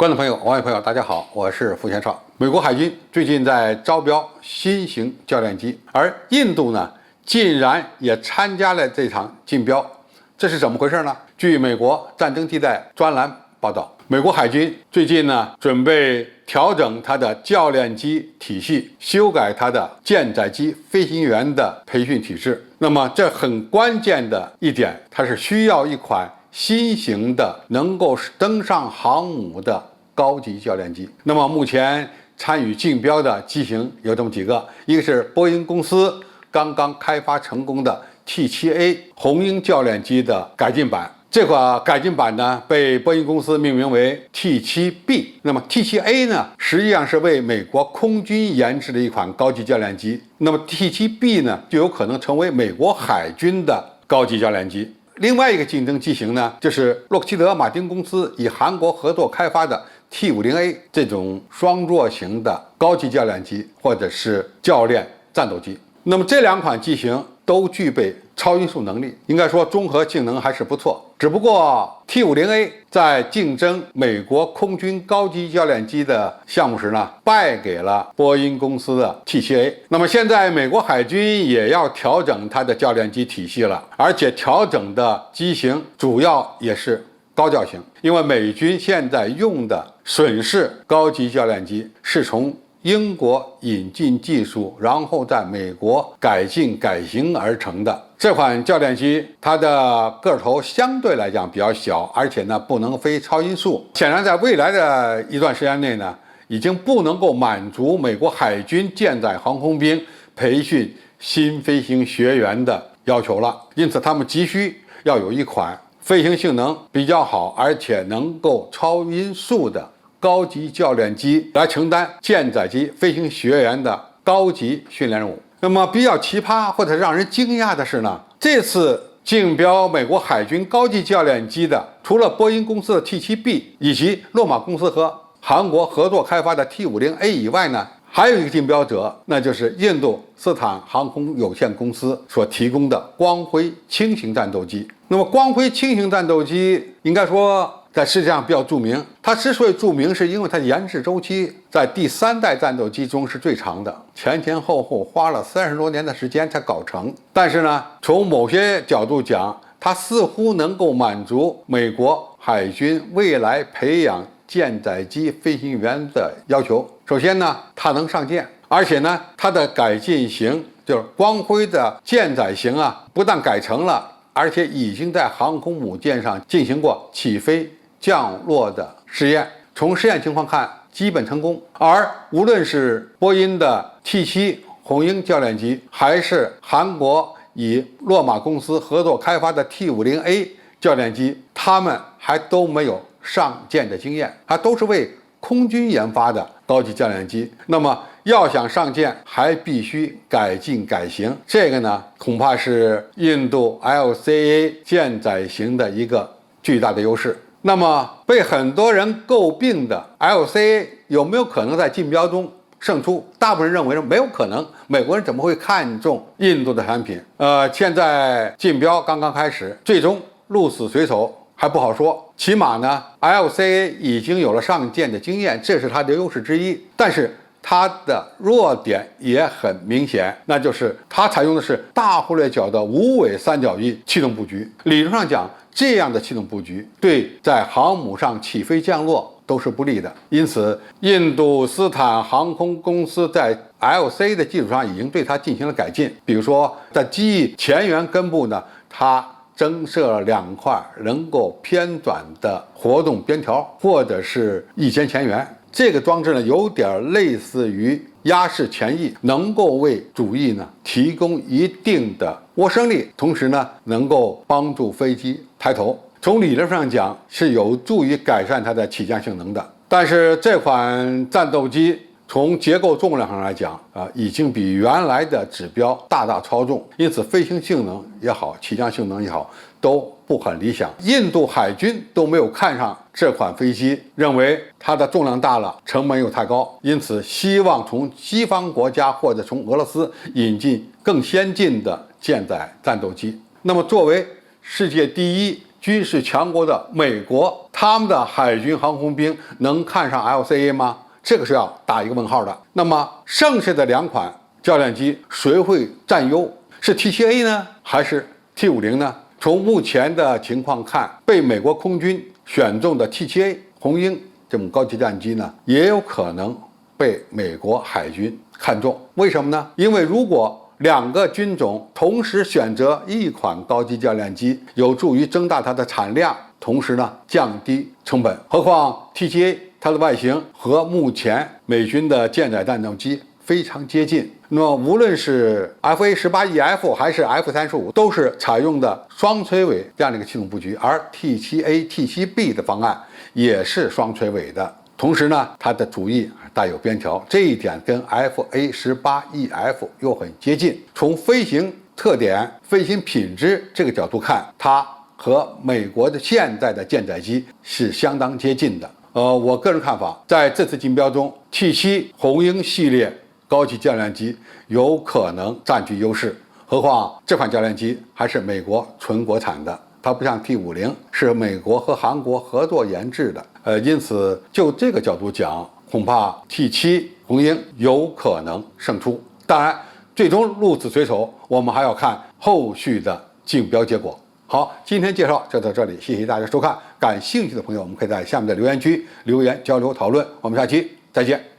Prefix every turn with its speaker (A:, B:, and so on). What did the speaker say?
A: 观众朋友、网友朋友，大家好，我是付先少。美国海军最近在招标新型教练机，而印度呢，竟然也参加了这场竞标，这是怎么回事呢？据美国战争地带专栏报道，美国海军最近呢，准备调整它的教练机体系，修改它的舰载机飞行员的培训体制。那么，这很关键的一点，它是需要一款新型的能够登上航母的高级教练机。那么目前参与竞标的机型有这么几个，一个是波音公司刚刚开发成功的 T7A 红鹰教练机的改进版。这个改进版呢，被波音公司命名为 T7B。那么 T7A 呢，实际上是为美国空军研制的一款高级教练机。那么 T7B 呢，就有可能成为美国海军的高级教练机。另外一个竞争机型呢，就是洛克希德马丁公司与韩国合作开发的 T50A 这种双座型的高级教练机，或者是教练战斗机。那么这两款机型都具备超音速能力，应该说综合性能还是不错。只不过 T50A 在竞争美国空军高级教练机的项目时呢，败给了波音公司的 T7A。那么现在美国海军也要调整它的教练机体系了，而且调整的机型主要也是高教型，因为美军现在用的隼式高级教练机是从英国引进技术，然后在美国改进改型而成的。这款教练机它的个头相对来讲比较小，而且呢不能飞超音速。显然在未来的一段时间内呢，已经不能够满足美国海军舰载航空兵培训新飞行学员的要求了。因此他们急需要有一款飞行性能比较好，而且能够超音速的高级教练机来承担舰载机飞行学员的高级训练任务。那么比较奇葩或者让人惊讶的是呢，这次竞标美国海军高级教练机的，除了波音公司的 T7B 以及洛马公司和韩国合作开发的 T50A 以外呢，还有一个竞标者，那就是印度斯坦航空有限公司所提供的光辉轻型战斗机。那么光辉轻型战斗机应该说在世界上比较著名，它之所以著名，是因为它研制周期在第3代战斗机中是最长的，前后花了30多年的时间才搞成。但是呢，从某些角度讲，它似乎能够满足美国海军未来培养舰载机飞行员的要求。首先呢，它能上舰，而且呢，它的改进型就是光辉的舰载型啊，不但改成了，而且已经在航空母舰上进行过起飞降落的试验，从试验情况看，基本成功。而无论是波音的 T7 红鹰教练机，还是韩国与洛马公司合作开发的 T50A 教练机，他们还都没有上舰的经验，它都是为空军研发的高级教练机。那么要想上舰，还必须改进改型，这个呢，恐怕是印度 LCA 舰载型的一个巨大的优势。那么被很多人诟病的 LCA 有没有可能在竞标中胜出？大部分人认为没有可能，美国人怎么会看重印度的产品？现在竞标刚刚开始，最终鹿死谁手还不好说。起码呢 LCA 已经有了上舰的经验，这是它的优势之一。但是它的弱点也很明显，那就是它采用的是大忽略角的无尾三角翼气动布局。理论上讲，这样的气动布局对在航母上起飞降落都是不利的。因此，印度斯坦航空公司在 LCA 的基础上已经对它进行了改进。比如说，在机翼前缘根部呢，它增设了2块能够偏转的活动边条，或者是翼尖前缘。这个装置呢，有点类似于压式前翼，能够为主翼呢提供一定的涡升力，同时呢能够帮助飞机抬头。从理论上讲，是有助于改善它的起降性能的。但是这款战斗机从结构重量上来讲已经比原来的指标大大超重，因此飞行性能也好，起降性能也好，都不很理想。印度海军都没有看上这款飞机，认为它的重量大了，成本又太高，因此希望从西方国家或者从俄罗斯引进更先进的舰载战斗机。那么作为世界第一军事强国的美国，他们的海军航空兵能看上 LCA 吗？这个是要打一个问号的。那么剩下的2款教练机谁会占优？是 T7A 呢，还是 T50呢？从目前的情况看，被美国空军选中的 T7A 红鹰这种高级战机呢，也有可能被美国海军看中。为什么呢？因为如果2个军种同时选择一款高级教练机，有助于增大它的产量，同时呢降低成本。何况 T7A 它的外形和目前美军的舰载战斗机非常接近。那么无论是 FA-18EF 还是 F-35，都是采用的双垂尾这样的一个系统布局，而 T7A、T7B 的方案也是双垂尾的。同时呢，它的主翼带有边条，这一点跟 FA-18EF 又很接近。从飞行特点、飞行品质这个角度看，它和美国的现在的舰载机是相当接近的。我个人看法，在这次竞标中 ，T7 红鹰系列高级教练机有可能占据优势。何况这款教练机还是美国纯国产的，它不像 T50 是美国和韩国合作研制的。因此就这个角度讲，恐怕 T7 红鹰有可能胜出。当然，最终鹿死谁手，我们还要看后续的竞标结果。好，今天介绍就到这里，谢谢大家收看。感兴趣的朋友，我们可以在下面的留言区留言交流讨论。我们下期再见。